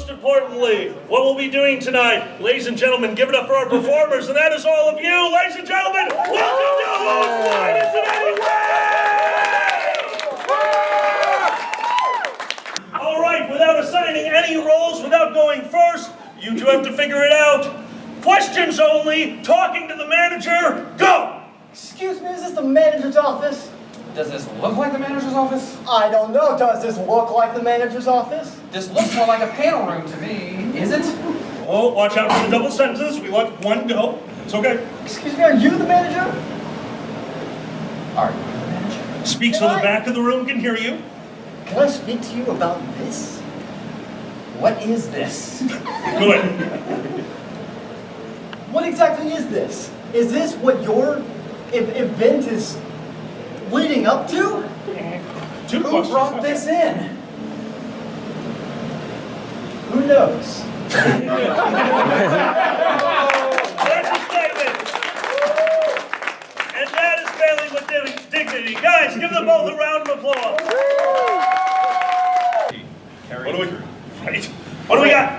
most importantly, what we'll be doing tonight. Ladies and gentlemen, give it up for our performers, and that is all of you. Ladies and gentlemen, welcome to Whose Line Is It Anyway? All right, without assigning any roles, without going first, you two have to figure it out. Questions only, talking to the manager, go! Excuse me, is this the manager's office? Does this look like the manager's office? I don't know. Does this look like the manager's office? This looks more like a panel room to me, is it? Oh, watch out for the double sentences. We let one go. It's okay. Excuse me, are you the manager? Are you the manager? Speak so the back of the room can hear you. Can I speak to you about this? What is this? Go ahead. What exactly is this? Is this what your event is leading up to? Two Who questions. brought this in? Who knows? There's a statement. And that is failing with dignity. Guys, give them both a round of applause. What do we, right? What do we got?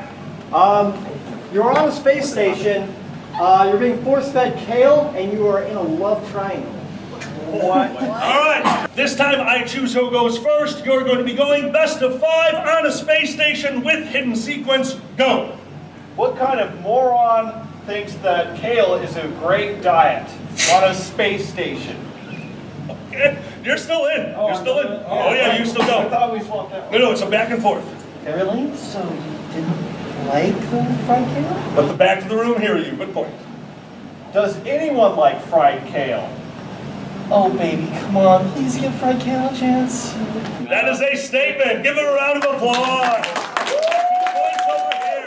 You're on a space station. You're being force-fed kale, and you are in a love triangle. What? All right. This time I choose who goes first. You're going to be going best of 5 on a space station with hidden sequence. Go. What kind of moron thinks that kale is a great diet on a space station? Okay. You're still in. You're still in. Oh yeah, you still I go. thought we swapped out. No, it's a back and forth. Really? So you didn't like the fried kale? Let the back of the room hear you. Good point. Does anyone like fried kale? Oh, baby, come on. Please give fried kale a chance. That is a statement. Give him a round of applause. 2 points over here.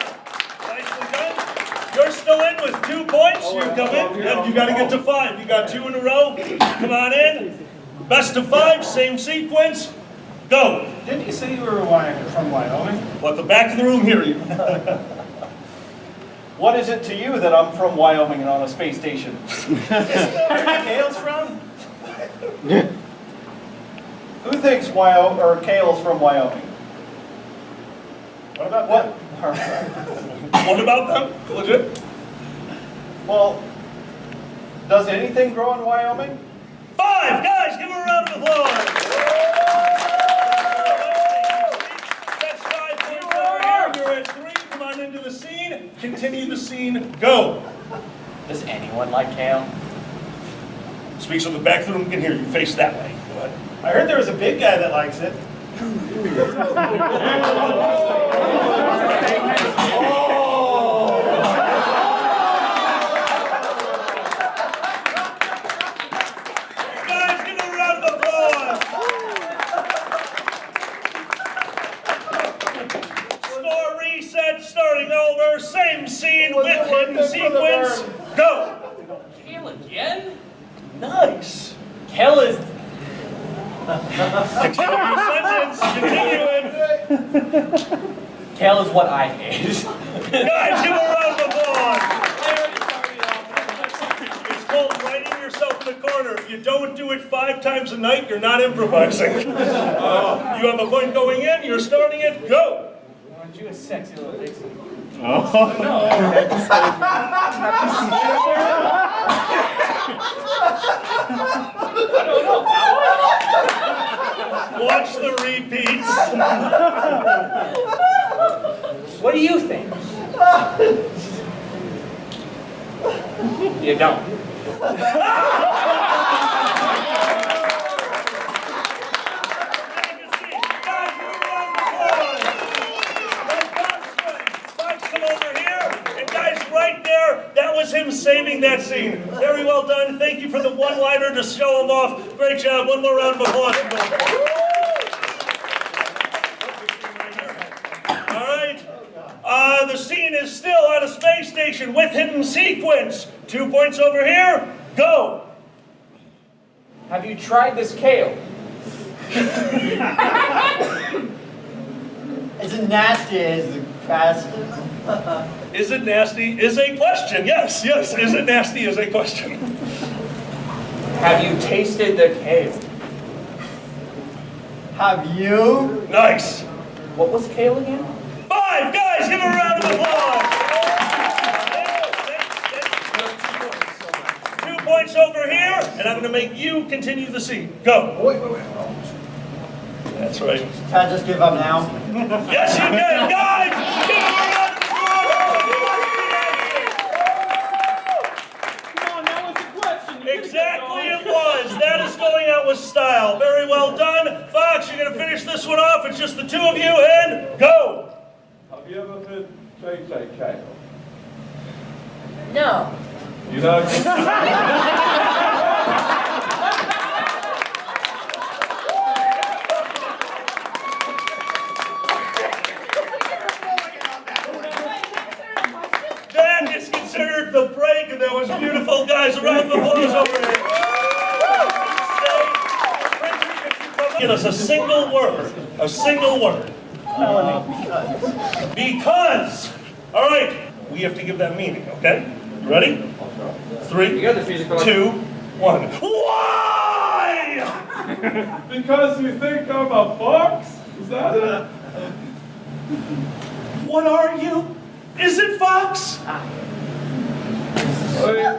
Nicely done. You're still in with 2 points. You come in. Yep, you got to get to 5. You got 2 in a row. Come on in. Best of 5, same sequence. Go. Didn't you say you were from Wyoming? Let the back of the room hear you. What is it to you that I'm from Wyoming and on a space station? Isn't that where kale's from? Who thinks kale's from Wyoming? What about them? What about them? Legit? Well, does anything grow in Wyoming? 5, guys, give him a round of applause. That's 5 points over here. You're at 3. Come on into the scene. Continue the scene. Go. Does anyone like kale? Speak so the back of the room can hear you. Face that way. Go ahead. I heard there was a big guy that likes it. Guys, give him a round of applause. Score reset, starting over. Same scene with hidden sequence. Go. Kale again? Nice. Kale is... Continue your sentence. Continuing. Kale is what I hate. Guys, give him a round of applause. It's called writing yourself in the corner. If you don't do it 5 times a night, you're not improvising. You have a point going in. You're starting it. Go. Aren't you a sexy little vixen? Watch the repeats. What do you think? You don't. Him saving that scene. Very well done. Thank you for the one-liner to show him off. Great job. One more round of applause. All right. The scene is still on a space station with hidden sequence. 2 points over here. Go. Have you tried this kale? Is it nasty? Is it fast? Is it nasty? Is a question. Yes, yes. Is it nasty? Is a question. Have you tasted the kale? Have you? Nice. What was kale again? 5, guys. guys, give them a round of applause. 2 points over here, and I'm going to make you continue the scene. Go. Wait. That's right. Can I just give up now? Yes, you can. Guys, give them a round of applause. Come on, that was the question. You could've kept Exactly going. it was. That is going out with style. Very well done. Fox, you're going to finish this one off. It's just the two of you, and go. Have you ever heard JJ Cale? No. You know? That is considered the break, and that was beautiful. Guys, a round of applause over here. Give us a single word. A single word. Because. All right. We have to give that meaning, okay? You ready? 3, You got this music for like 2, 1. Why? Because you think I'm a fox? Is that it? What are you? Is it Fox? I mean,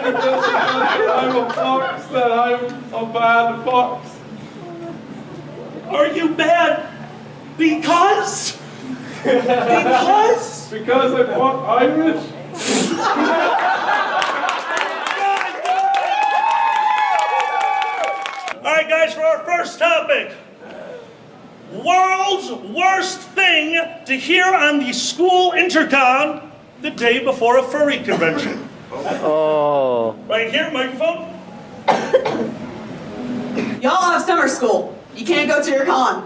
because I'm a fox, that I'm a bad fox. Are you bad? Because? Because? Because I'm Irish. All right, guys, for our first topic. World's worst thing to hear on the school intercom the day before a furry convention. Oh. Right here, microphone. Y'all have summer school. You can't go to your con.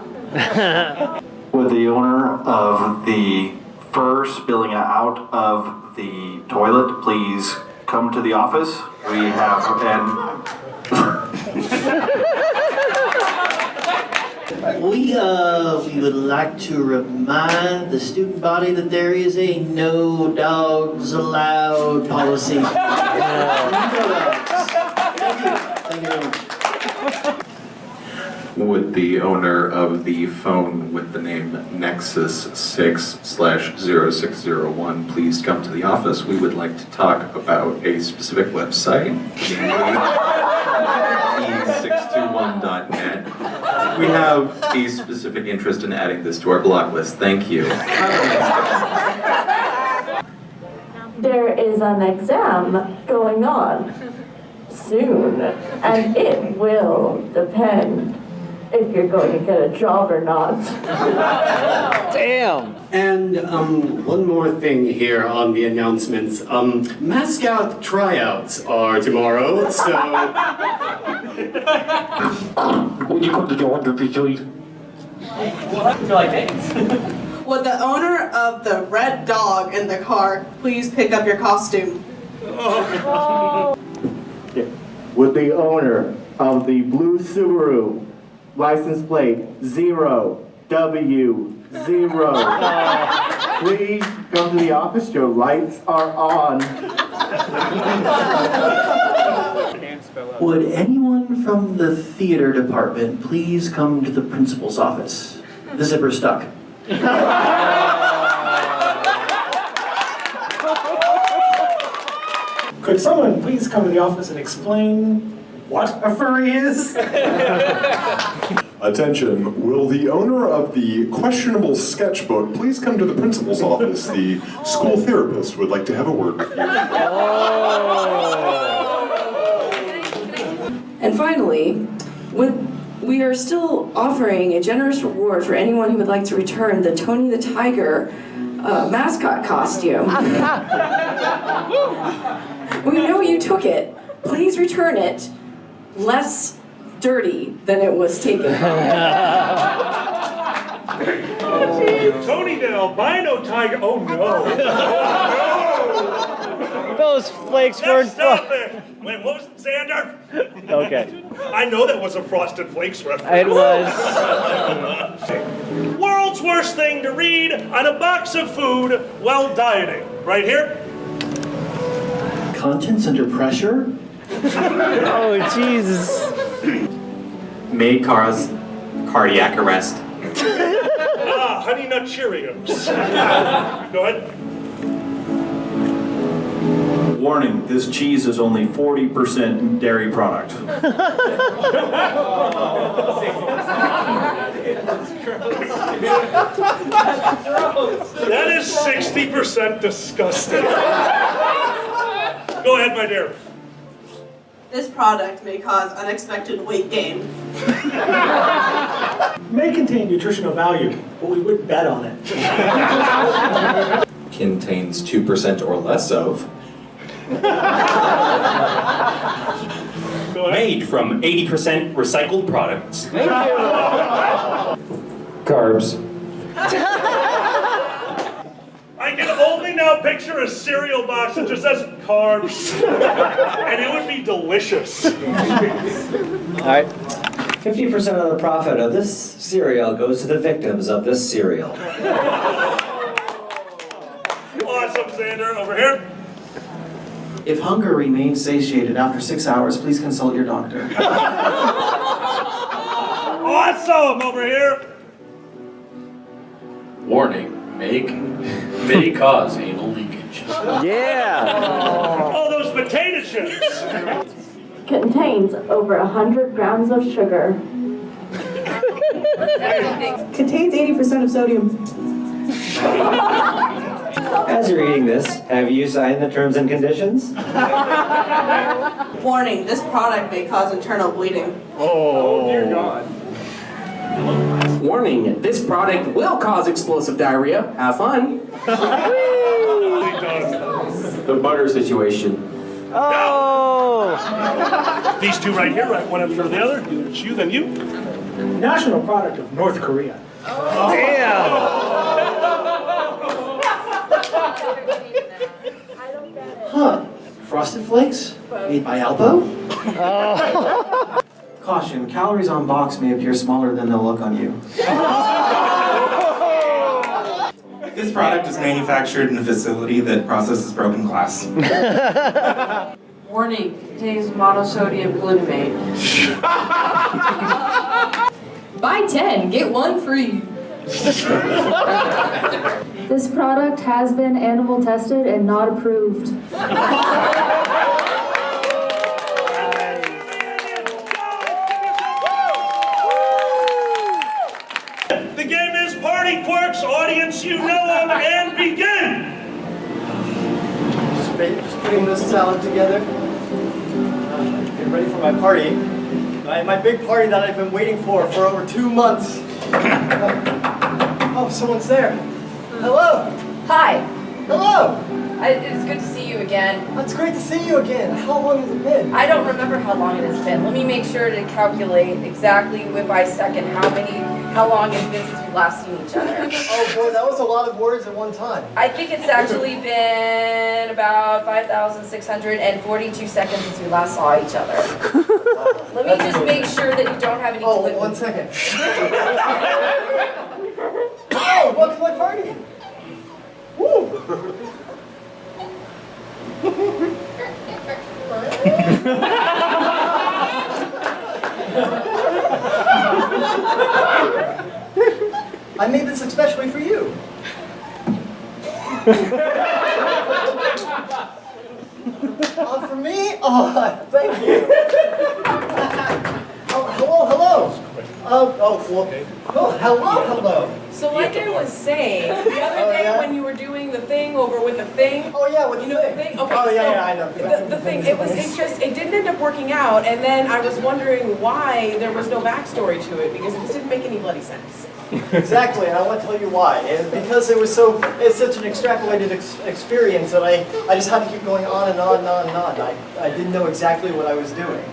Would the owner of the fur spilling out of the toilet please come to the office? We have We would like to remind the student body that there is a no dogs allowed policy. No dogs. Thank you. Thank you very much. Would the owner of the phone with the name Nexus6/0601 please come to the office? We would like to talk about a specific website, e621.net. We have a specific interest in adding this to our block list. Thank you. There is an exam going on soon, and it will depend if you're going to get a job or not. Damn. And one more thing here on the announcements. Mascot tryouts are tomorrow, so... Would you come to the order, please? you like thanks. Would the owner of the red dog in the car please pick up your costume? Would the owner of the blue Subaru license plate 0W0 please come to the office? Your lights are on. Would anyone from the theater department please come to the principal's office? The zipper's stuck. Could someone please come to the office and explain what a furry is? Attention, will the owner of the questionable sketchbook please come to the principal's office? The school therapist would like to have a word with you. And finally, we are still offering a generous reward for anyone who would like to return the Tony the Tiger mascot costume. We know you took it. Please return it less dirty than it was taken. Tony the albino tiger. Oh no. Those flakes weren't Stop it. Wait, what was it, Xander? Okay. I know that was a Frosted Flakes reference. It was. World's worst thing to read on a box of food while dieting. Right here. Contents under pressure? Oh, Jesus. May cause cardiac arrest. Ah, Honey Nut Cheerios. Go ahead. Warning, this cheese is only 40% dairy product. That is 60% disgusting. Go ahead, my dear. This product may cause unexpected weight gain. May contain nutritional value, but we wouldn't bet on it. Contains 2% or less of. Made from 80% recycled products. Thank you. Carbs. I can only now picture a cereal box that just says carbs. And it would be delicious. All right. 50% of the profit of this cereal goes to the victims of this cereal. Awesome, Xander. Over here. If hunger remains satiated after 6 hours, please consult your doctor. Awesome, over here. Warning, may cause anal leakage. Yeah. Oh, those potato chips. Contains over 100 grams of sugar. Contains 80% of sodium. As you're eating this, have you signed the terms and conditions? Warning, this product may cause internal bleeding. Oh, dear God. Warning, this product will cause explosive diarrhea. Have fun. The butter situation. Oh. These two right here, right one after the other. It's you, then you. National product of North Korea. Damn. Huh. Frosted Flakes? Made by Alpo? Oh. Caution, calories on box may appear smaller than they'll look on you. This product is manufactured in a facility that processes broken glass. Warning, contains monosodium glutamate. Buy 10, get 1 free. This product has been animal tested and not approved. The game is Party Quirks. Audience, you know them, and begin. Just putting this salad together. Get ready for my party. My big party that I've been waiting for over 2 months. Oh, someone's there. Hello. Hi. Hello. It's good to see you again. It's great to see you again. How long has it been? I don't remember how long it has been. Let me make sure to calculate exactly word by second how long it's been since we last seen each other. Oh boy, that was a lot of words at one time. I think it's actually been about 5,642 seconds since we last saw each other. Let me just make sure that you don't have any gluten. 1 second. Oh, welcome to my party. Woo! I made this especially for you. For me? Oh, thank you. Hello. Hello. So like I was saying, the other day when you were doing the thing over with the thing. Oh yeah, with the thing. Okay, oh yeah, so I know. The thing, it didn't end up working out, and then I was wondering why there was no backstory to it, because it just didn't make any bloody sense. Exactly, and I want to tell you why. And because it's such an extrapolated experience that I just had to keep going on and on and on and on. I didn't know exactly what I was doing.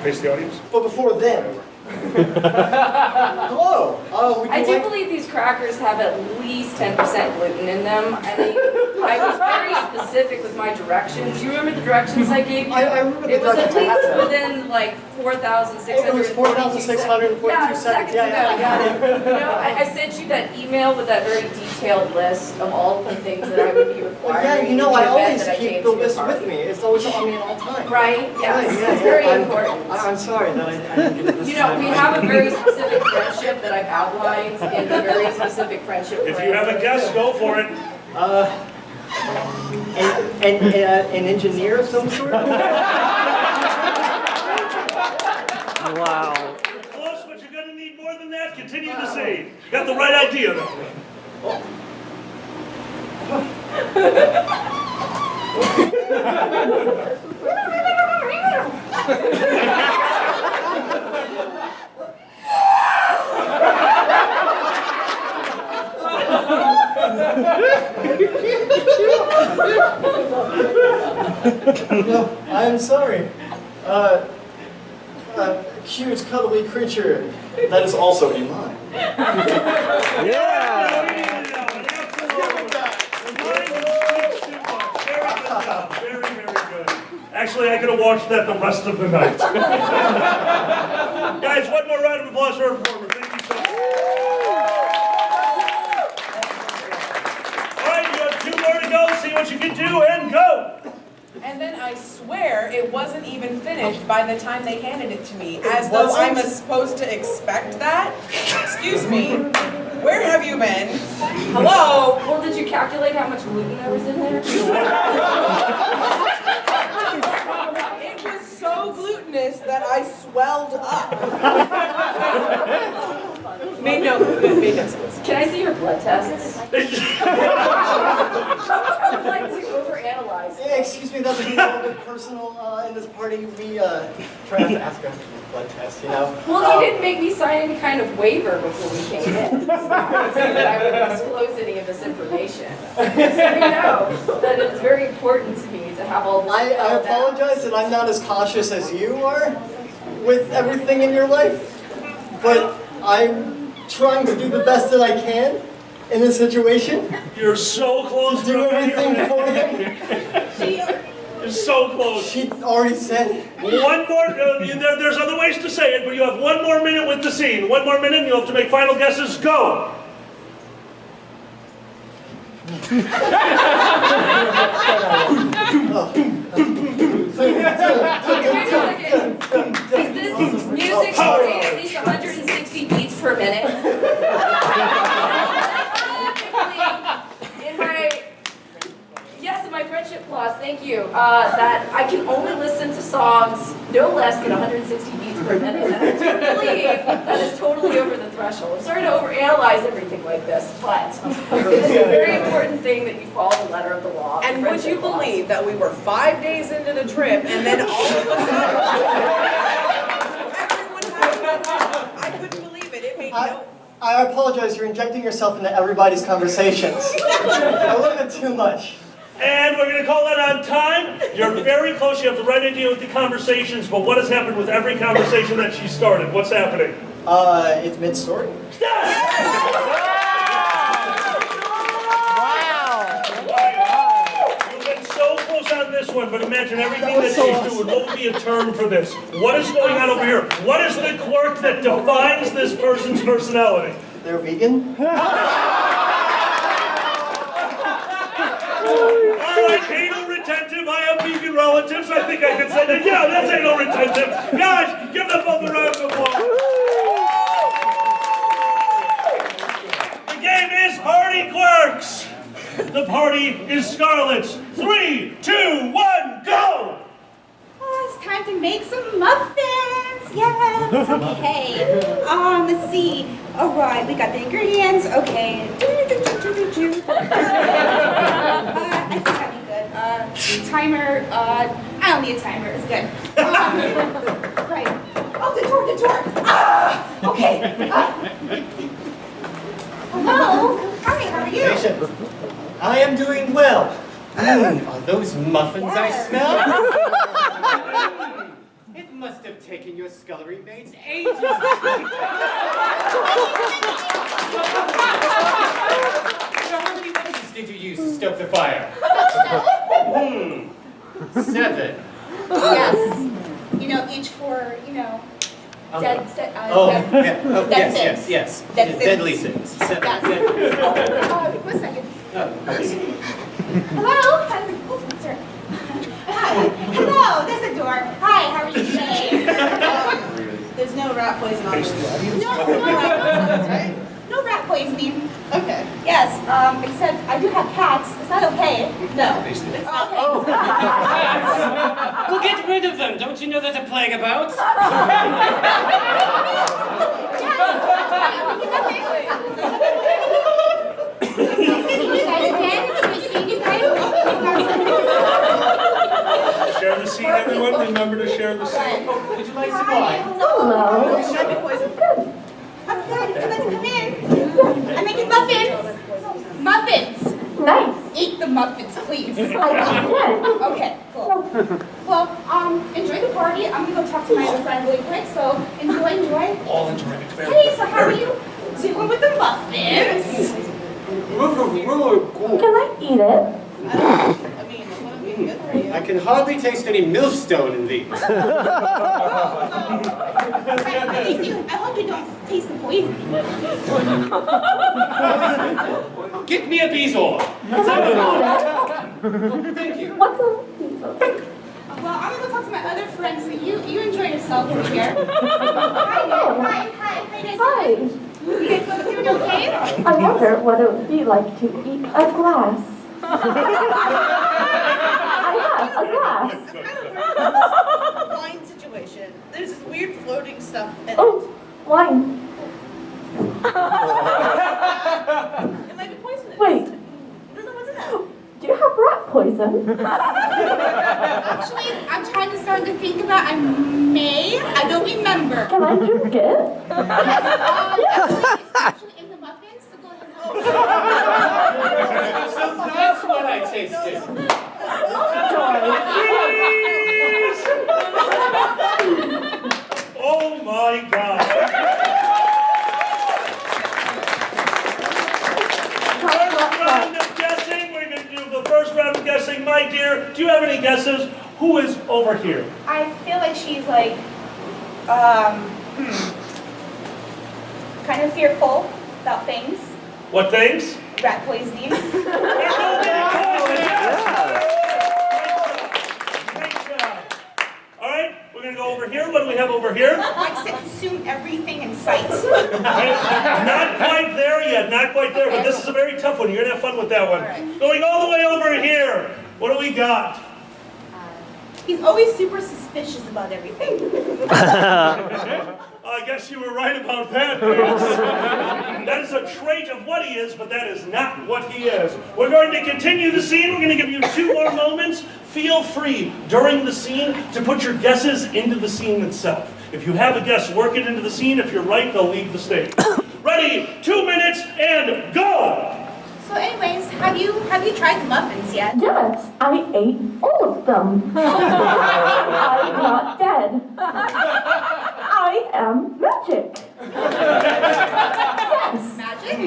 Face the audience. But before then. Hello. I do believe these crackers have at least 10% gluten in them. I mean, I was very specific with my directions. Do you remember the directions I gave you? I remember the It was at directions. least within like 4,642 It was 4,642 seconds. Yeah. You know, I sent you that email with that very detailed list of all the things that I would be required. Yeah, you know, in the I event always that I keep came the to your list party. with me. It's always on me all the time. Right? Yes. Right, yeah, It's very I'm- important. I'm sorry that I didn't get it this You know, time. we have a very specific friendship that I've outlined in the very specific friendship If you have a guess, go for it. An engineer of some sort? Wow. You're close, but you're gonna need more than that. Continue to see. You got the right idea, though. I'm sorry. A huge cuddly creature that is also in mine. Yeah. Very, very good. Actually, I could have watched that the rest of the night. Guys, one more round of applause for our performer. Thank you so much. All right, you have 2 more to go. See what you can do and go. And then I swear it wasn't even finished by the time they handed it to me, as though I'm supposed to expect that. Excuse me, where have you been? Hello? Well, did you calculate how much gluten there was in there? It was so glutinous that I swelled up. Made no sense. Can I see your blood tests? I would like to overanalyze. Yeah, excuse me, that's a little bit personal in this party. We try not to ask a blood test, you know? Well, you didn't make me sign any kind of waiver before we came in. So that I would disclose any of this information. So you know that it's very important to me to have all this. I apologize that I'm not as cautious as you are with everything in your life, but I'm trying to do the best that I can in this situation. You're so close to do everything for him. You're so close. She already said. One more, there's other ways to say it, but you have 1 more minute with the scene. 1 more minute, and you'll have to make final guesses. Go! Is this music playing at least 160 beats per minute? In my friendship clause, thank you, that I can only listen to songs no less than 160 beats per minute. And I do believe that is totally over the threshold. I'm sorry to overanalyze everything like this, but it is a very important thing that you follow the letter of the law. And would you believe that we were 5 days into the trip, and then all of a sudden, everyone had I couldn't believe it. It made no. I apologize, you're injecting yourself into everybody's conversations. A little bit too much. And we're going to call that on time. You're very close. You have the right idea with the conversations, but what has happened with every conversation that she started? What's happening? It's mid-story. You've been so close on this one, but imagine everything that she's doing. What would be a term for this? What is going on over here? What is the quirk that defines this person's personality? They're vegan. All right, anal retentive. I have vegan relatives. I think I can say that. Yeah, that's anal retentive. Guys, give them both a round of applause. The game is Party Quirks. The party is Scarlet's. 3, 2, 1, go! Oh, it's time to make some muffins. Yes. Okay. Let's see. All right, we got the ingredients. Okay. I think that'd be good. Timer. I don't need a timer. It's good. Right. Oh, the door. Okay. Hello. Hi. How are you? I am doing well. Are those muffins I smell? It must have taken your scullery maids ages. did you use to stoke the fire? 7. Yes. You know, each for, dead, dead six. Yes. Dead six. Deadly six. Yes. One second. Hello? Sir. Hi. Hello, there's a door. Hi, how are you today? There's no rat poison on this. No rat poison, right? No rat poisoning. Okay. Yes, except I do have cats. Is that okay? No. It's okay. Well, get rid of them. Don't you know there's a plague about? Share the scene, everyone. Remember to share the scene. Would you like some wine? Hello. That's good. Would you like to come in? I'm making muffins. Muffins. Nice. Eat the muffins, please. I can. Okay, cool. Well, enjoy the party. I'm gonna go talk to my other friend really quick, so enjoy. All enjoying it. Hey, so how are you doing with the muffins? Can I eat it? I can hardly taste any millstone in these. I hope you don't taste the poison. Get me a bezoar. Can I Thank you. What's a Well, I'm gonna go talk to my other friends, so you enjoy yourself over here. Hi, guys. Hi. You guys both doing okay? I wonder what it would be like to eat a glass. I have a glass. Wine situation. There's this weird floating stuff. Oh, wine. It might be poisonous. Wait, I don't know what's in that. do you have rat poison? Actually, I'm trying to start to think about. I don't remember. Can I drink it? It's actually in the muffins, so go ahead and So that's what I tasted. Oh my God. First round of guessing. We're going to do the first round of guessing. My dear, do you have any guesses? Who is over here? I feel like she's like, kind of fearful about things. What things? Rat poisoning. Great job. All right, we're going to go over here. What do we have over here? Likes to consume everything in sight. Not quite there yet, not quite there, but this is a very tough one. You're going to have fun with that one. Going all the way over here. What do we got? He's always super suspicious about everything. I guess you were right about that. That is a trait of what he is, but that is not what he is. We're going to continue the scene. We're going to give you 2 more moments. Feel free during the scene to put your guesses into the scene itself. If you have a guess, work it into the scene. If you're right, they'll leave the stage. Ready? 2 minutes and go! So anyways, have you tried the muffins yet? Yes, I ate all of them. I'm not dead. I am magic. Yes. Magic?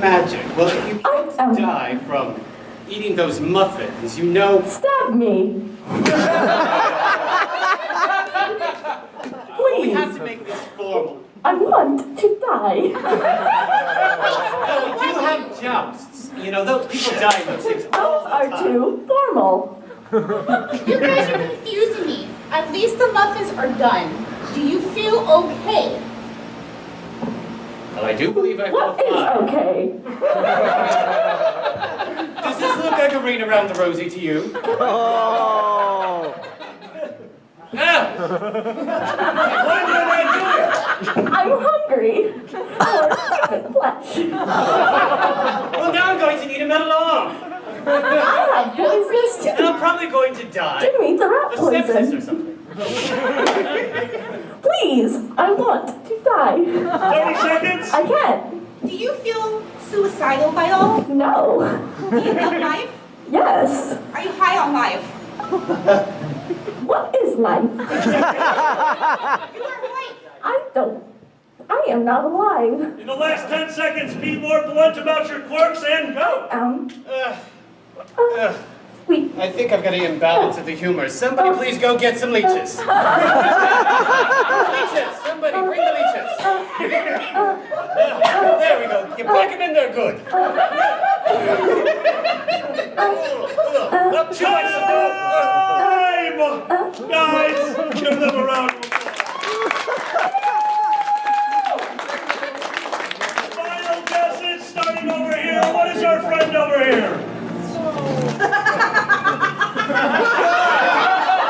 Magic. Well, if you can't die from eating those muffins, you know... Stab me. We have to make this formal. I want to die. Oh, we do have jousts. You know, those people die in those things all Those the are time. too formal. You guys are confusing me. At least the muffins are done. Do you feel okay? Well, I do believe I feel What is fine. okay? Does this look like a ring around the rosy to you? Oh. Ah! Why did I do it? I'm hungry for human flesh. Well, now I'm going to need a metal arm. I have poisons And I'm probably going to die. Give me the rat Of sepsis or poison. something. Please, I want to die. 30 seconds. I can't. Do you feel suicidal by all? No. Do you love life? Yes. Are you high on life? What is life? You are right. I don't I am not alive. In the last 10 seconds, be more blunt about your quirks and go. Sweet. I think I've got an imbalance of the humor. Somebody please go get some leeches. Leeches! Somebody bring the leeches. There we go. You pack them in there good. Up to Time! Guys, give them a round of applause. Final guesses starting over here. What is our friend over here?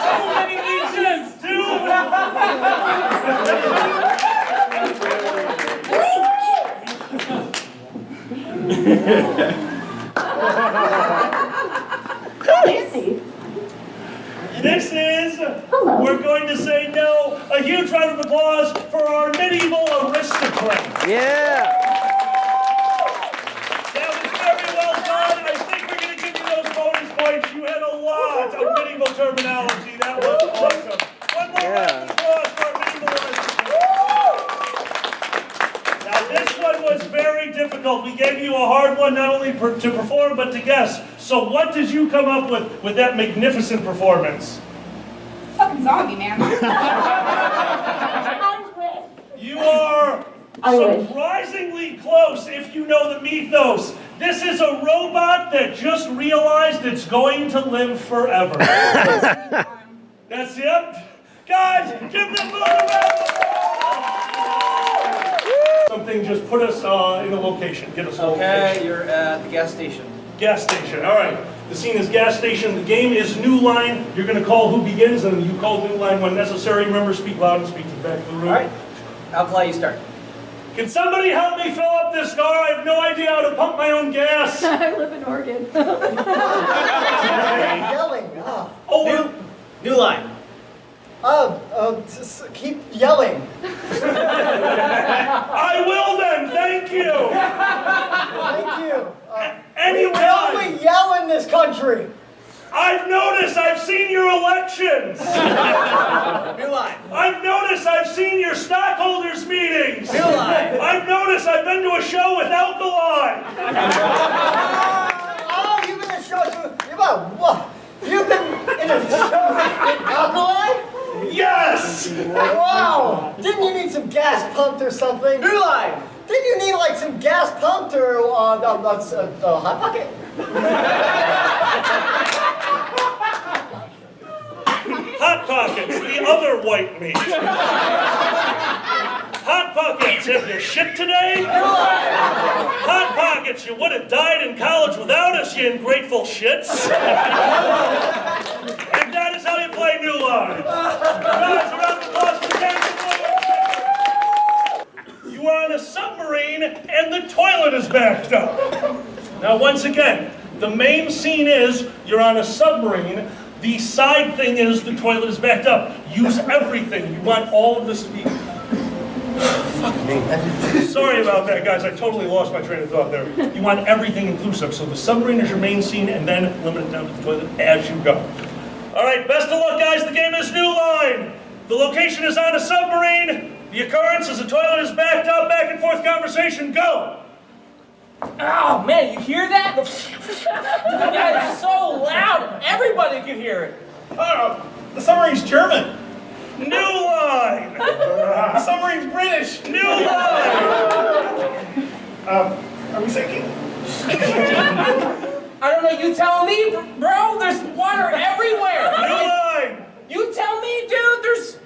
Too many leeches! This is, we're going to say no. A huge round of applause for our medieval aristocrat. Yeah. That was very well done. I think we're going to give you those bonus points. You had a lot of medieval terminology. That was awesome. One more round of applause for our medieval aristocrat. Now this one was very difficult. We gave you a hard one not only to perform but to guess. So what did you come up with that magnificent performance? Fucking zombie, man. You are surprisingly close if you know the mythos. This is a robot that just realized it's going to live forever. That's it. Guys, give them a round of applause. Something just put us in a location. Get us a location. Okay, you're at the gas station. Gas station, all right. The scene is gas station. The game is new line. You're going to call who begins, and you call new line when necessary. Remember, speak loud and speak to the back of the room. All right. Alkali, you start. Can somebody help me fill up this car? I have no idea how to pump my own gas. I live in Oregon. Yelling. Oh, New line. Keep yelling. I will then. Thank you. Thank you. Anyway, We yell in this country. I've noticed. I've seen your elections. New line. I've noticed. I've seen your stockholders meetings. New line. I've noticed. I've been to a show with Alkali. Oh, you've been in a show. You've been in a show with Alkali? Yes. Wow. Didn't you need some gas pumped or something? New line. Didn't you need like some gas pumped or hot pocket? Hot Pockets, the other white meat. Hot Pockets, have you shit today? Hot Pockets, you would have died in college without us, you ungrateful shits. And that is how you play New Line. Guys, a round of applause for the game. You are on a submarine and the toilet is backed up. Now, once again, the main scene is you're on a submarine. The side thing is the toilet is backed up. Use everything. You want all of this to be... Fuck me. Sorry about that, guys. I totally lost my train of thought there. You want everything inclusive. So the submarine is your main scene, and then limit it down to the toilet as you go. All right, best of luck, guys. The game is New Line. The location is on a submarine. The occurrence is the toilet is backed up, back and forth conversation. Go. Oh, man, you hear that? That is so loud. Everybody can hear it. Oh, the submarine's German. New Line. The submarine's British. New Line. Are we sinking? I don't know, you tell me, bro. There's water everywhere. New Line. You tell me, dude. There's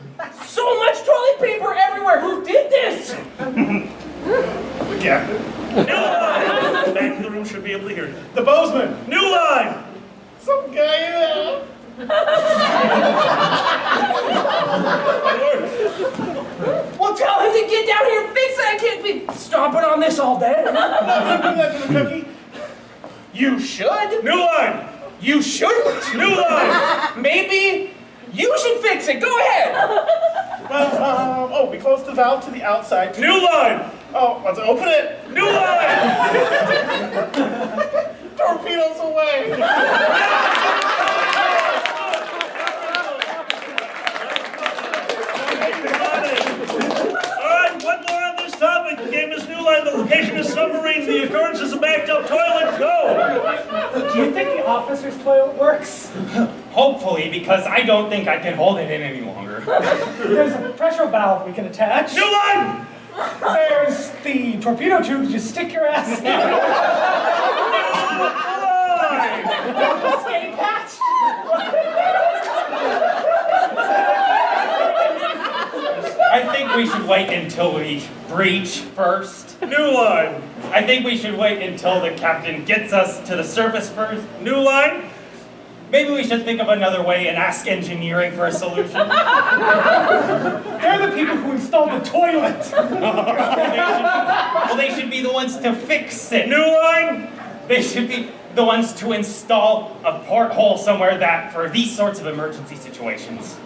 so much toilet paper everywhere. Who did this? The captain. New Line. Back of the room should be able to hear you. The bozeman. New Line. Some guy in there. Well, tell him to get down here and fix it. I can't be stomping on this all day. I'm not gonna do that to the cookie. You should. New Line. You shouldn't. New Line. Maybe you should fix it. Go ahead. Oh, we closed the valve to the outside. New Line. Oh, let's open it. New Line. Torpedoes away. All right, one more on this Location is Submarine. The occurrence is a backed up toilet. Go! Do you think the officer's toilet works? Hopefully, because I don't think I can hold it in any longer. There's a pressure valve we can attach. New line! There's the torpedo tube to just stick your ass in. Escape hatch! I think we should wait until we breach first. New line! I think we should wait until the captain gets us to the surface first. New line! Maybe we should think of another way and ask engineering for a solution. They're the people who installed the toilet. Well, they should be the ones to fix it. New line! They should be the ones to install a porthole somewhere that for these sorts of emergency situations.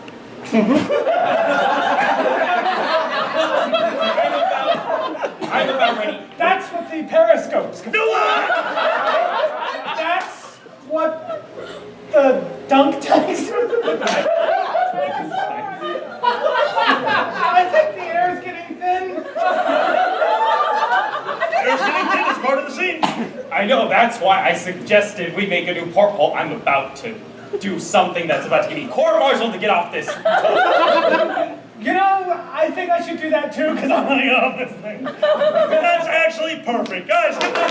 I'm about ready. That's what the periscopes can do. New line! That's what the dunk tanks I think the air's getting thin. Air's getting thin, it's part of the scene. I know, that's why I suggested we make a new porthole. I'm about to do something that's about to give me court-martial to get off this. You know, I think I should do that too, because I want to get off this thing. That's actually perfect. Guys, give them up.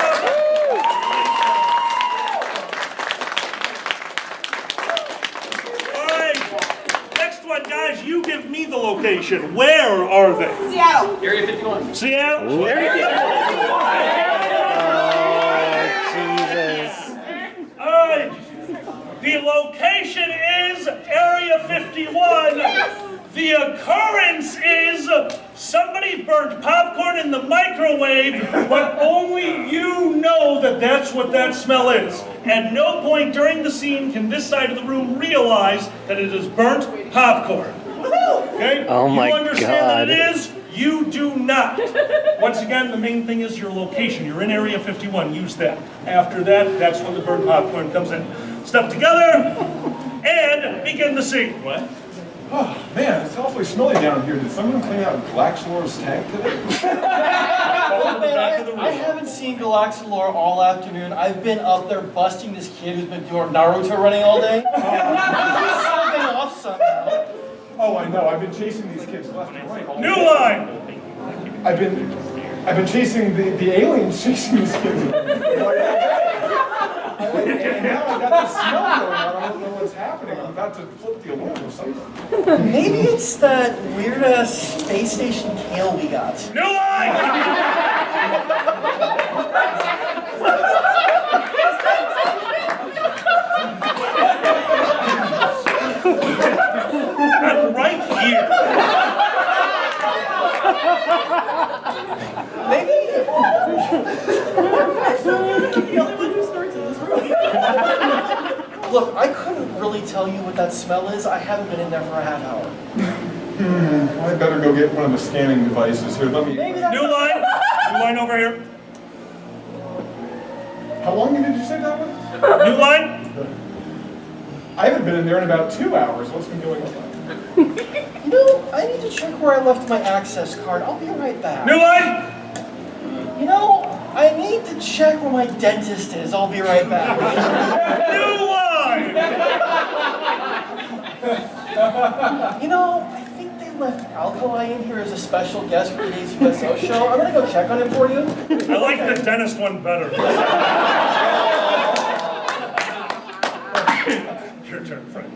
Guys, you give me the location. Where are they? Seattle. Area 51. Seattle? Area 51. Jesus. All right. The location is Area 51. The occurrence is somebody burnt popcorn in the microwave, but only you know that that's what that smell is. At no point during the scene can this side of the room realize that it is burnt popcorn. Okay? Oh my You understand God. that it is? You do not. Once again, the main thing is your location. You're in Area 51. Use that. After that, that's when the burnt popcorn comes in. Stuff together and begin the scene. What? Oh, man, it's awfully smelly down here. Did someone clean out Glaxlor's tank today? I haven't seen Galaxalor all afternoon. I've been up there busting this kid who's been doing Naruto running all day. He's still been off somehow. Oh, I know. I've been chasing these kids left and right. New line! I've been chasing the aliens chasing these kids. And now I got this smell going on. I don't know what's happening. I'm about to flip the alarm or something. Maybe it's that weird-ass space station kale we got. New line! I'm right here. Maybe. The only one who starts in this room. Look, I couldn't really tell you what that smell is. I haven't been in there for a half hour. I better go get one of the scanning devices here. Let me. New line! New line over here. How long did you say that was? New line? I haven't been in there in about 2 hours. What's been going on? You know, I need to check where I left my access card. I'll be right back. New line? You know, I need to check where my dentist is. I'll be right back. New line! You know, I think they left Alkali in here as a special guest for today's USO show. I'm gonna go check on him for you. I like the dentist one better. Your turn, friend.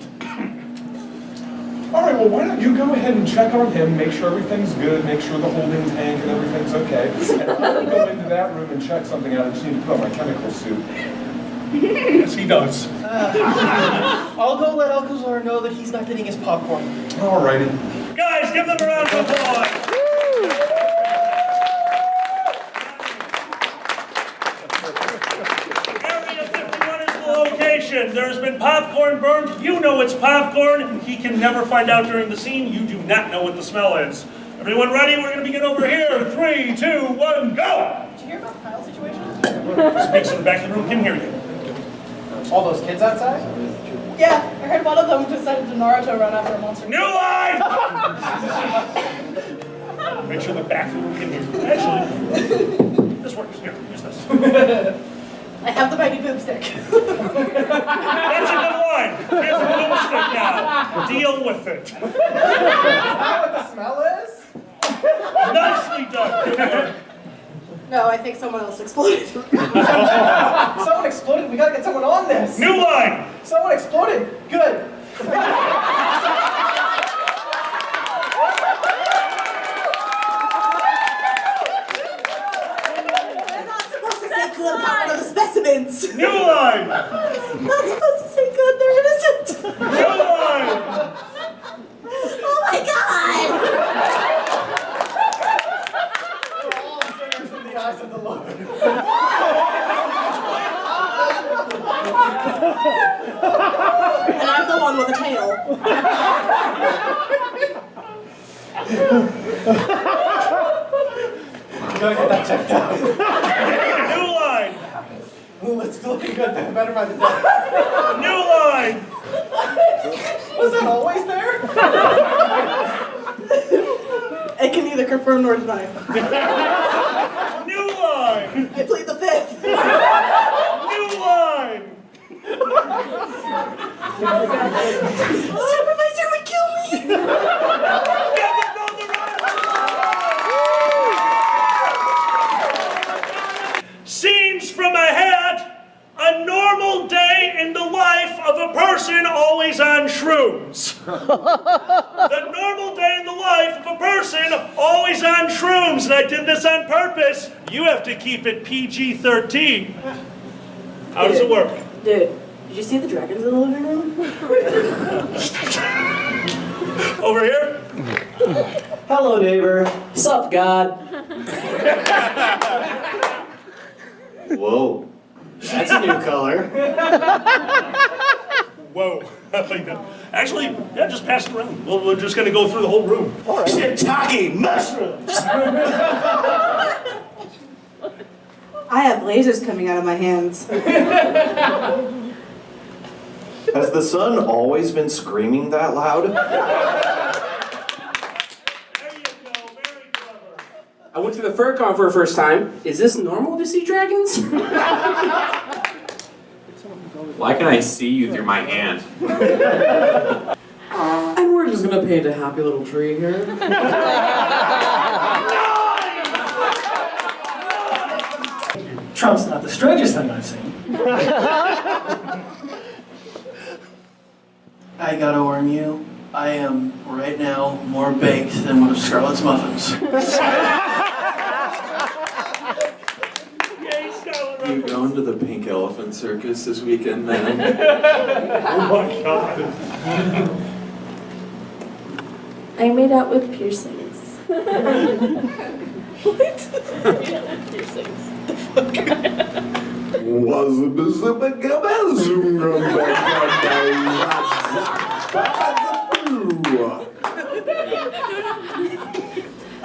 All right, well, why don't you go ahead and check on him, make sure everything's good, make sure the holding tank and everything's okay. And I'll go into that room and check something out. I just need to put on my chemical suit. Yes, he does. I'll go let Alcazar know that he's not getting his popcorn. All righty. Guys, give them a round of applause. Area 51 is the location. There's been popcorn burned. You know it's popcorn. He can never find out during the scene. You do not know what the smell is. Everyone ready? We're going to begin over here. 3, 2, 1, go! Did you hear about Kyle's situation? Speaks in the back of the room can hear you. All those kids outside? Yeah, I heard one of them decided to Naruto run after a monster. New line! Make sure the back of the room can hear you. Actually, this yours. Here, use this. I have the mighty boomstick. That's a good line. Here's a boomstick now. Deal with it. Is that what the smell is? Nicely done. No, I think someone else exploded. Someone exploded. We gotta get someone on this. New line. Someone exploded. Good. Good part of the specimens. New line. Not supposed to say good, they're innocent. New line. Oh my god! We're all sinners in the eyes of the Lord. And I'm the one with a tail. You gotta get that checked out. New line. Ooh, it's looking good. Better by the day. New line. Was that always there? I can neither confirm nor deny. New line. I plead the fifth. New line. Supervisor would kill me. Scenes from a hat. A normal day in the life of a person always on shrooms. The normal day in the life of a person always on shrooms. And I did this on purpose. You have to keep it PG-13. How does it work? Dude, did you see the dragons in the living room? Over here? Hello, neighbor. Sup, God? Whoa. That's a new color. Whoa. I like that. Actually, yeah, just pass it around. We're just going to go through the whole room. Shiitake mushrooms! I have lasers coming out of my hands. Has the sun always been screaming that loud? I went to the fur con for the first time. Is this normal to see dragons? Why can I see you through my hand? And we're just gonna paint a happy little tree here. Trump's not the strangest thing I've seen. I gotta warn you, I am right now more baked than one of Scarlett's muffins. You going to the Pink Elephant Circus this weekend, man? Oh my God. I made out with piercings. What? Piercings. The fuck?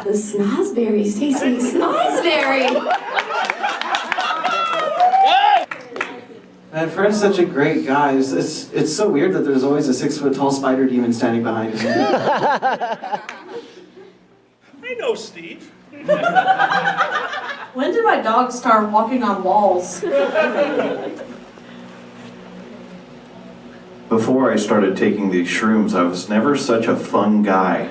The snozberries taste like snozberry. And Fred's such a great guy. It's so weird that there's always a 6-foot-tall spider demon standing behind him. I know Steve. When did my dog start walking on walls? Before I started taking these shrooms, I was never such a fun guy.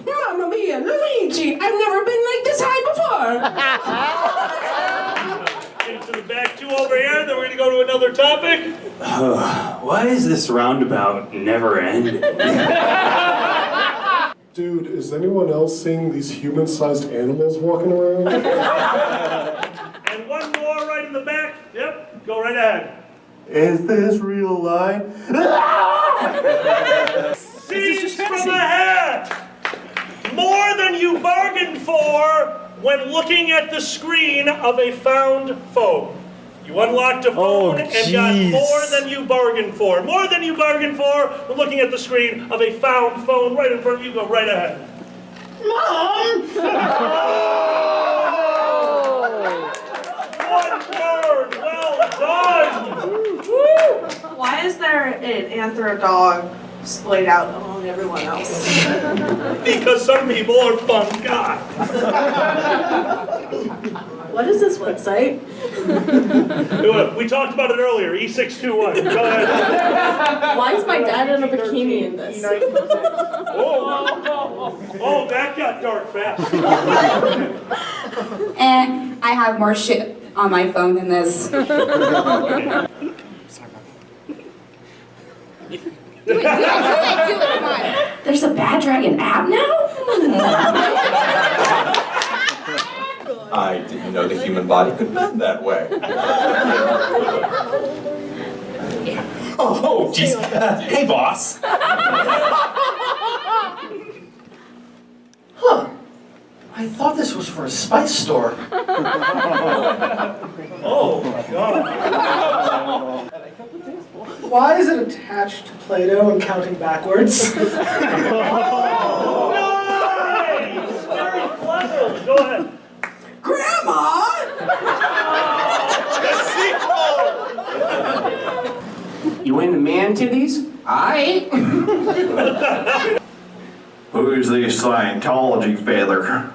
Mamma mia, Luigi! I've never been like this high before! Into the back two over here, then we're gonna go to another topic. Why is this roundabout never ending? Dude, is anyone else seeing these human-sized animals walking around? And one more right in the back. Yep, go right ahead. Is this real life? Scenes from a hat. More than you bargained for when looking at the screen of a found phone. You unlocked a phone and got more than you bargained for. More than you bargained for when looking at the screen of a found phone right in front of you. Go right ahead. Mom! One word. Well done. Why is there an anther dog splayed out among everyone else. Because some people are fun guys. What is this website? We talked about it earlier, E621. Go ahead. Why is my dad in a bikini in this? Oh, that got dark fast. I have more shit on my phone than this. Do it, come on. There's a Bad Dragon app now? I didn't know the human body could bend that way. Oh, jeez. Hey, boss. Huh. I thought this was for a spice store. Oh, my God. Why is it attached to Play-Doh and counting backwards? Nice! Very clever. Go ahead. Grandma! The sequel! You into man titties? Aye. Who's the Scientology feather?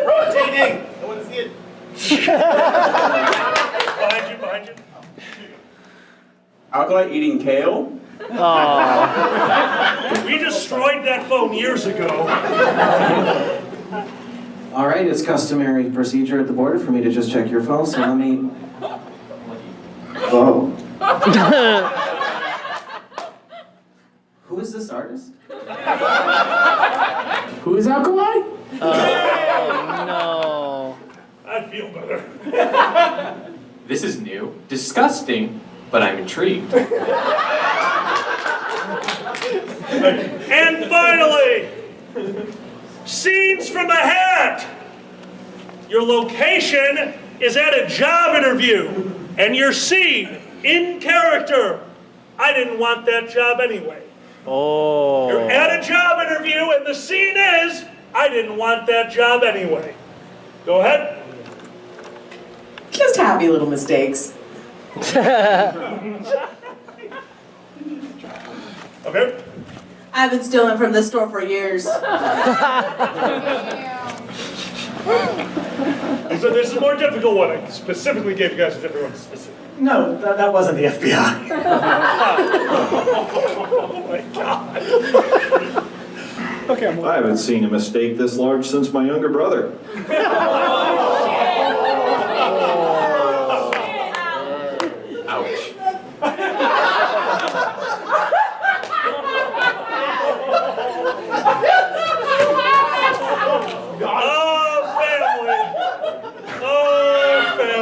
Rotating! I want to see it. Behind you. Alkali eating kale? We destroyed that phone years ago. All right, it's customary procedure at the border for me to just check your phone, so let me... Oh. Who is this artist? Who is Alkali? No. I feel better. This is new, disgusting, but I'm intrigued. And finally, scenes from a hat. Your location is at a job interview, and your scene, in character. I didn't want that job anyway. Oh. You're at a job interview, and the scene is, I didn't want that job anyway. Go ahead. Just happy little mistakes. Okay. I've been stealing from this store for years. So this is a more difficult one. I specifically gave you guys a different one. Specific. No, that wasn't the FBI. Oh my God. I haven't seen a mistake this large since my younger brother. Ouch.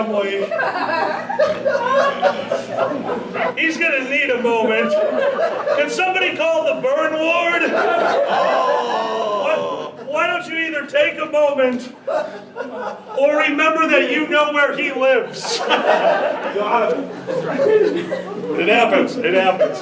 family. He's gonna need a moment. Can somebody call the burn ward? Why don't you either take a moment or remember that you know where he lives? God. It happens. It happens.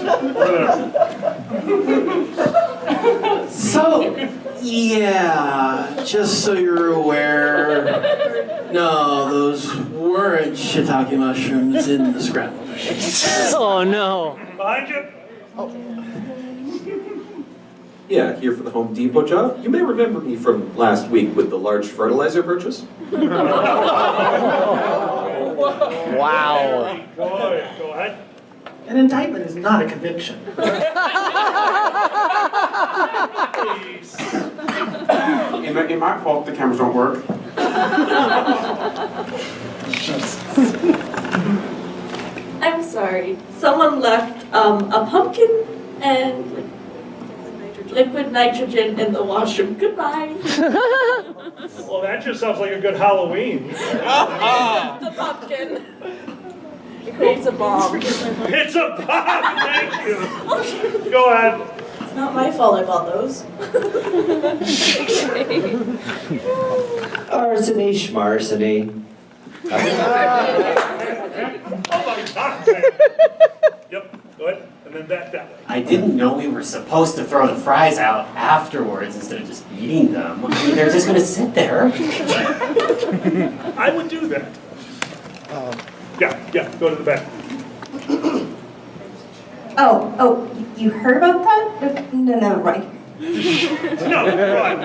So, yeah, just so you're aware, no, those weren't shiitake mushrooms in the scrambled eggs. Oh no. Behind you? Yeah, here for the Home Depot job. You may remember me from last week with the large fertilizer purchase. Wow. Go ahead. An indictment is not a conviction. It my fault the cameras don't work. I'm sorry. Someone left a pumpkin and liquid nitrogen in the washroom. Goodbye. Well, that just sounds like a good Halloween. The pumpkin. It creates a bomb. It's a bomb, thank you. Go ahead. It's not my fault I bought those. Arsony schmarsony. Oh my God. Yep, go ahead. And then back that way. I didn't know we were supposed to throw the fries out afterwards instead of just eating them. I mean, they're just gonna sit there. I would do that. Yeah, go to the back. Oh, you heard about that? No, right. No, right.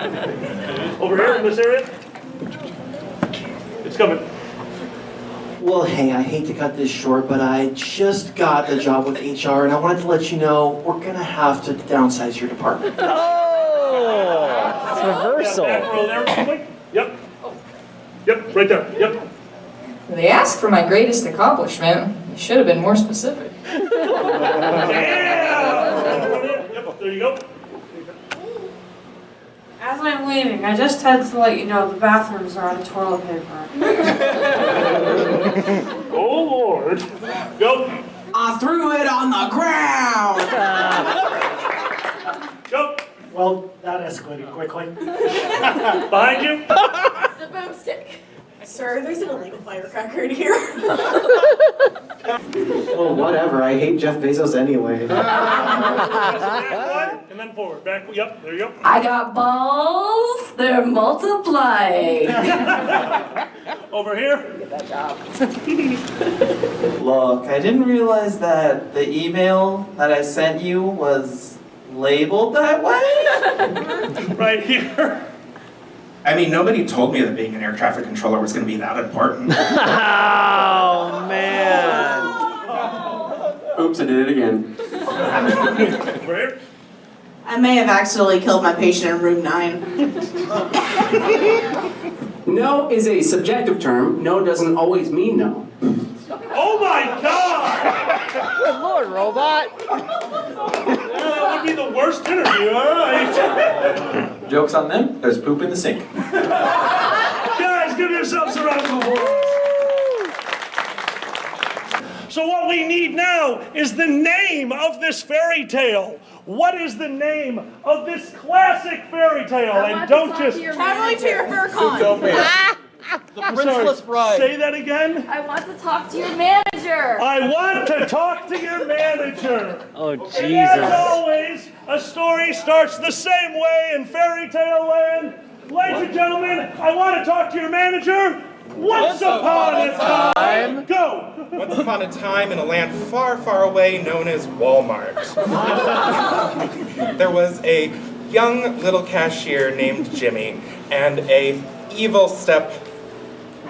Over here in this area? It's coming. Well, hey, I hate to cut this short, but I just got the job with HR, and I wanted to let you know we're gonna have to downsize your department. Oh, it's reversal. Back row there, quickly. Yep. Yep, right there. Yep. They asked for my greatest accomplishment. You should have been more specific. Yeah! Yep, there you go. As I'm leaving, I just had to let you know the bathrooms are out of toilet paper. Oh, Lord. Go. I threw it on the ground. Go. Well, that escalated quickly. Behind you. The boomstick. Sir, there's an illegal firecracker in here. Well, whatever. I hate Jeff Bezos anyway. Back one, and then forward. Back. Yep, there you go. I got balls. They're multiplying. Over here. Get that job. Look, I didn't realize that the email that I sent you was labeled that way. Right here. I mean, nobody told me that being an air traffic controller was going to be that important. Oh, man. Oops, I did it again. Over here. I may have accidentally killed my patient in room 9. No is a subjective term. No doesn't always mean no. Oh my God! Good Lord, robot. That would be the worst interview, all right. Joke's on them, there's poop in the sink. Guys, give yourselves a round of applause. So what we need now is the name of this fairy tale. What is the name of this classic fairy tale? And don't just... Traveling to your fur con. The Princeless Bride. Say that again. I want to talk to your manager. I want to talk to your manager. Oh, And as Jesus. always, a story starts the same way in fairy tale land. Ladies and gentlemen, I want to talk to your manager. Once upon a time. Go. Once upon a time in a land far, far away known as Walmart, there was a young little cashier named Jimmy and a evil step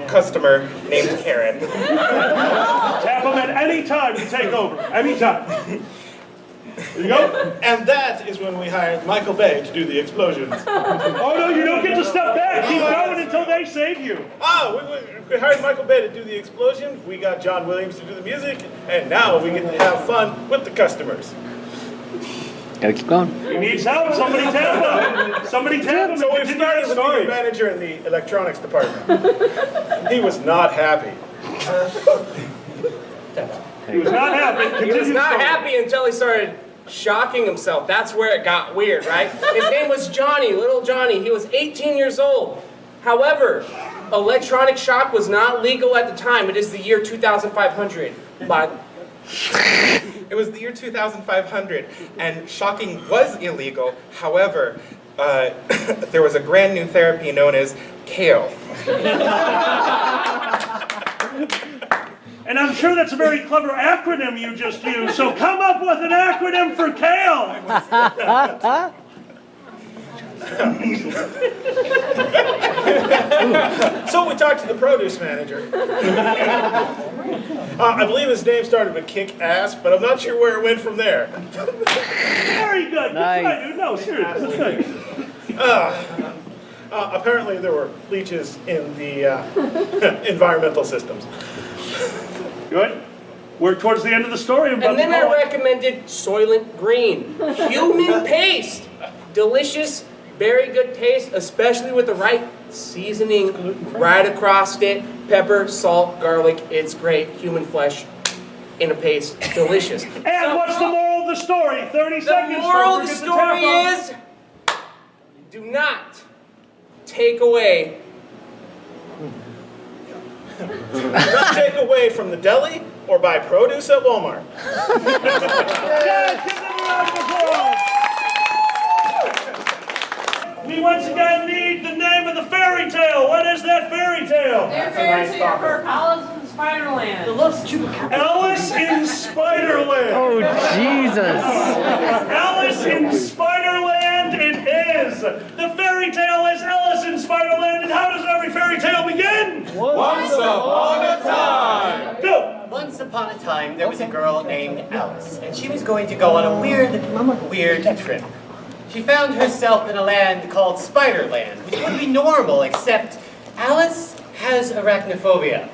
customer named Karen. Tap them at any time to take over. Any time. There you go. And that is when we hired Michael Bay to do the explosions. Oh no, you don't get to step back. Keep going until they save you. We hired Michael Bay to do the explosions. We got John Williams to do the music, and now we get to have fun with the customers. Gotta keep going. He needs help. Somebody tap him. Somebody tap him. So we started with the manager in the electronics department. He was not happy. He was not happy. He was not happy until he started shocking himself. That's where it got weird, right? His name was Johnny, little Johnny. He was 18 years old. However, electronic shock was not legal at the time. It is the year 2500. It was the year 2500, and shocking was illegal. However, there was a brand new therapy known as kale. And I'm sure that's a very clever acronym you just used. So come up with an acronym for kale. So we talked to the produce manager. I believe his name started with kick ass, but I'm not sure where it went from there. Very good. Nice. Good, dude. No, seriously. That's good. Apparently there were leeches in the environmental systems. Good. We're towards the end of the story. And then I recommended Soylent Green. Human paste. Delicious, very good taste, especially with the right seasoning right across it. Pepper, salt, garlic. It's great. Human flesh in a paste. Delicious. And what's the moral of the story? 30 seconds. The moral of the story is, do not take away. Not take away from the deli or buy produce at Walmart. We once again need the name of the fairy tale. What is that fairy tale? They're fairy tale for Alice in Spiderland. The little Alice in Spiderland. Oh, Jesus. Alice in Spiderland it is. The fairy tale is Alice in Spiderland, and how does every fairy tale begin? Once upon a time. Go. Once upon a time, there was a girl named Alice, and she was going to go on a weird trip. She found herself in a land called Spiderland, which would be normal, except Alice has arachnophobia.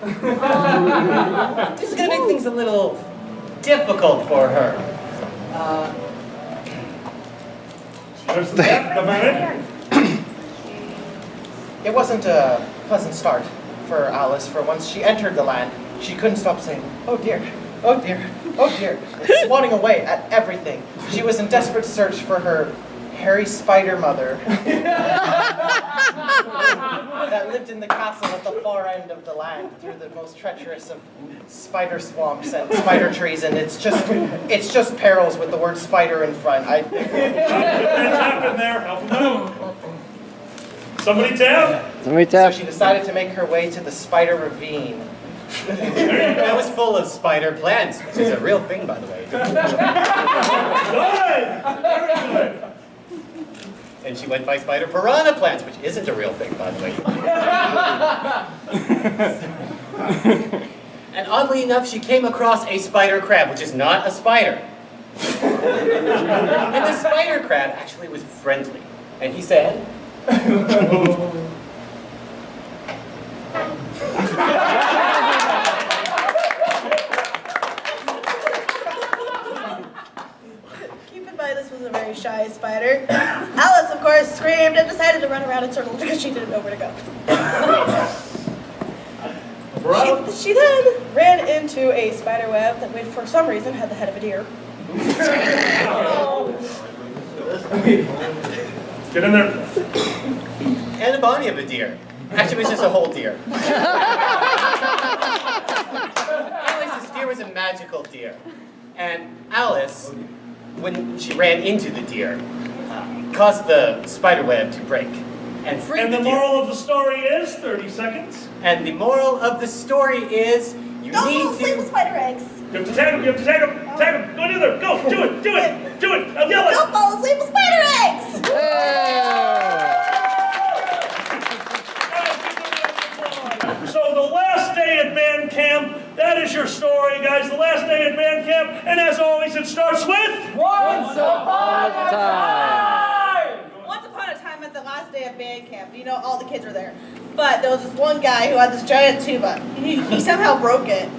This is going to make things a little difficult for her. There's the minute. It wasn't a pleasant start for Alice, for once she entered the land, she couldn't stop saying, "Oh dear, oh dear, oh dear," and swatting away at everything. She was in desperate search for her hairy spider mother that lived in the castle at the far end of the land through the most treacherous of spider swamps and spider trees, and it's just perils with the word spider in front. What's happened there? Help them out. Somebody tap. Somebody tap. So she decided to make her way to the spider ravine. That was full of spider plants, which is a real thing, by the way. Good. Very good. And she went by spider piranha plants, which isn't a real thing, by the way. And oddly enough, she came across a spider crab, which is not a spider. And the spider crab actually was friendly. And he said, Keep in mind, this was a very shy spider. Alice, of course, screamed and decided to run around in circles because she didn't know where to go. She then ran into a spider web that, for some reason, had the head of a deer. Get in there. and a body of a deer. Actually, it was just a whole deer. Anyways, this deer was a magical deer. And Alice, when she ran into the deer, caused the spider web to break and freed And the moral of the story is 30 seconds. And the moral of the story is you Don't need fall asleep with spider eggs. You have to tag him, you have to tag him, tag him. Go in there, go, do it, do it, do it. I'll yell it. Don't fall asleep with spider eggs. So the last day at band camp, that is your story, guys. The last day at band camp, and as always, it starts with Once upon a time. Once upon a time at the last day of band camp, you know, all the kids were there. But there was this one guy who had this giant tuba. He somehow broke it.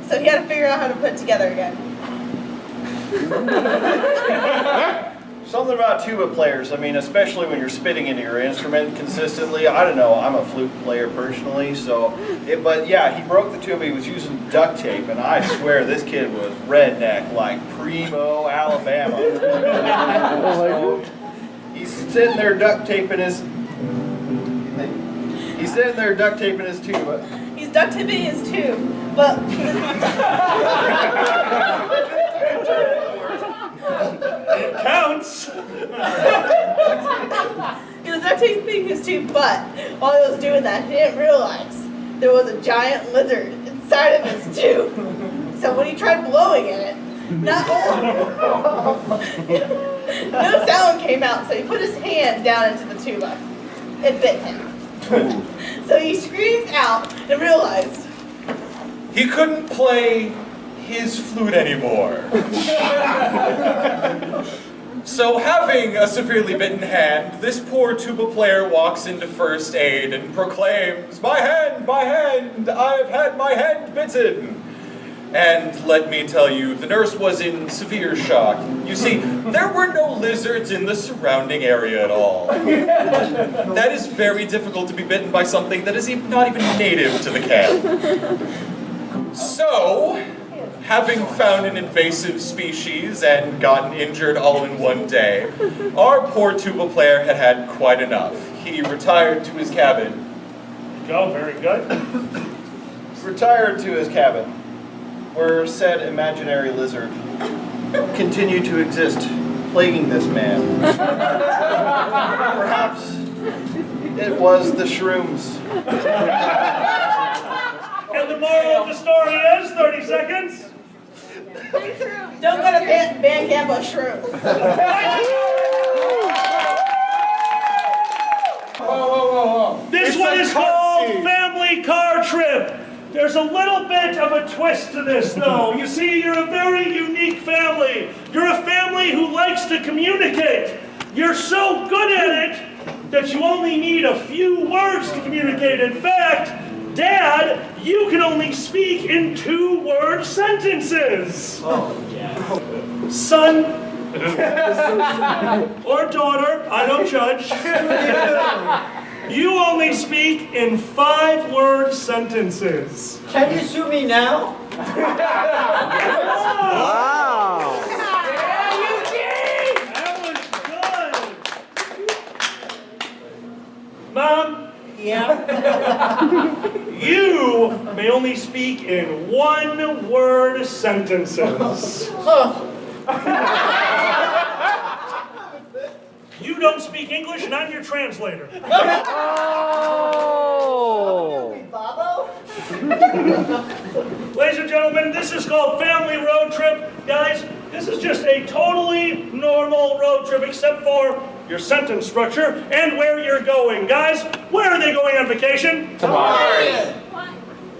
So he had to figure out how to put it together again. Something about tuba players, I mean, especially when you're spitting into your instrument consistently. I don't know, I'm a flute player personally, but yeah, he broke the tuba, he was using duct tape, and I swear this kid was redneck like primo Alabama. So, he's sitting there duct taping his tuba. He's duct taping his tube, but it counts. He was duct taping his tube, but while he was doing that, he didn't realize there was a giant lizard inside of his tube. So when he tried blowing in it, no sound came out, so he put his hand down into the tuba. It bit him. So he screamed out and realized he couldn't play his flute anymore. So having a severely bitten hand, this poor tuba player walks into first aid and proclaims, my hand, I've had my hand bitten." And let me tell you, the nurse was in severe shock. You see, there were no lizards in the surrounding area at all. That is very difficult to be bitten by something that is not even native to the camp. So, having found an invasive species and gotten injured all in one day, our poor tuba player had had quite enough. He retired to his cabin. Go, very good. Retired to his cabin, where said imaginary lizard continued to exist, plaguing this man. Perhaps it was the shrooms. And And the moral of the story is 30 seconds. Don't go to band camp on shrooms. This one is called Family Car Trip. There's a little bit of a twist to this, though. You see, you're a very unique family. You're a family who likes to communicate. You're so good at it that you only need a few words to communicate. In fact, Dad, you can only speak in 2-word sentences. Oh, yeah. Son or daughter, I don't judge. You only speak in 5-word sentences. Can you sue me now? Wow! Mom? Yeah? You may only speak in 1-word sentences. You don't speak English and I'm your translator. Oh! Ladies and gentlemen, this is called Family Road Trip. Guys, this is just a totally normal road trip except for your sentence structure and where you're going. Guys, where are they going on vacation? Hawaii.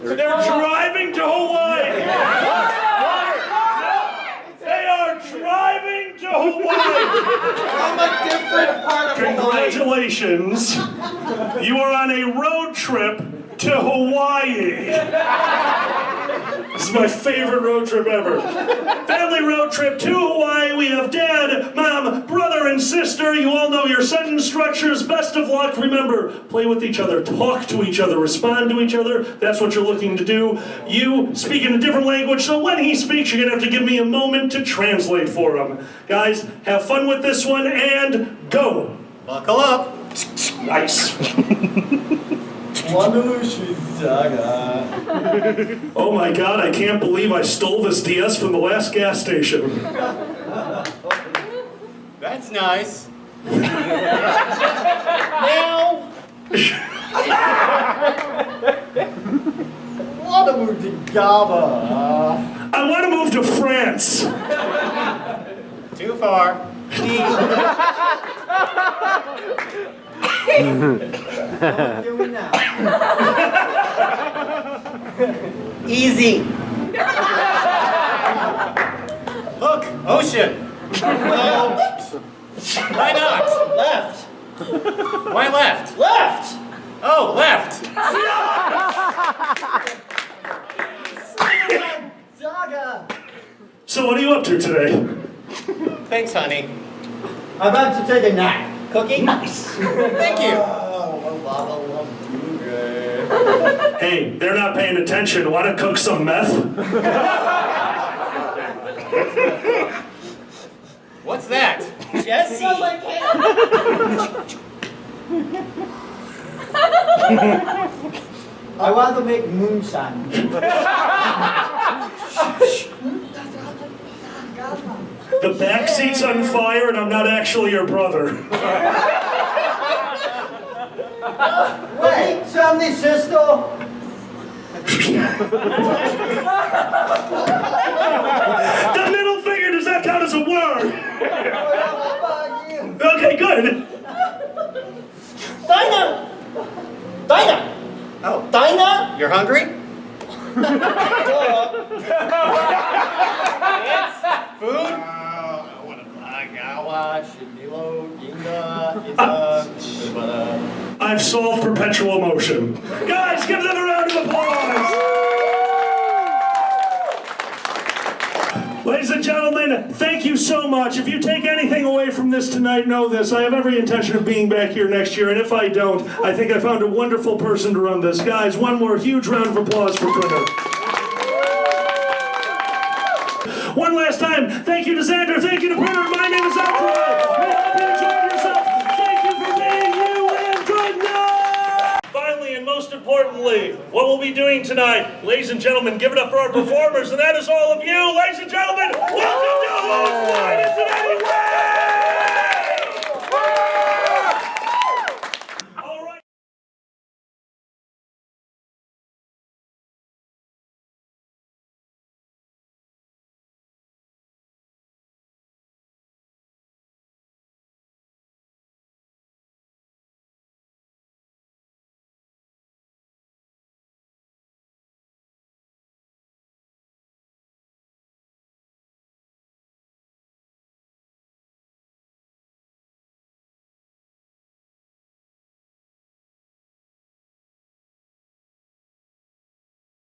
They're driving to Hawaii. They are driving to Hawaii. From a different part of Hawaii. Congratulations. You are on a road trip to Hawaii. This is my favorite road trip ever. Family road trip to Hawaii. We have Dad, Mom, brother, and sister. You all know your sentence structures. Best of luck. Remember, play with each other, talk to each other, respond to each other. That's what you're looking to do. You speak in a different language, so when he speaks, you're going to have to give me a moment to translate for him. Guys, have fun with this one, and go. Buckle up. Nice. Oh my God, I can't believe I stole this DS from the last gas station. That's nice. Now. Want to move to Java? I want to move to France. Too far. What are we doing now? Easy. Hook. Ocean. Why not? Left. Why left? Left. Oh, left. So what are you up to today? Thanks, honey. I'm about to take a nap. Cookie? Nice. Thank you. Hey, they're not paying attention. Want to cook some meth? What's that? Jesse. I want to make moonshine. The back seat's on fire and I'm not actually your brother. Wait, somebody sister? The middle finger, does that count as a word? Okay, good. Dinah! Dinah! Oh, Dinah? you're hungry? It's food? I've solved perpetual motion. Guys, give them a round of applause. Ladies and gentlemen, thank you so much. If you take anything away from this tonight, know this. I have every intention of being back here next year, and if I don't, I think I found a wonderful person to run this. Guys, one more huge round of applause for Printer. One last time, thank you to Xander, thank you to Printer. My name is Alkali. I hope you enjoyed yourself. Thank you for being you, and good night! Finally, and most importantly, what we'll be doing tonight, ladies and gentlemen, give it up for our performers, and that is all of you. Ladies and gentlemen, welcome!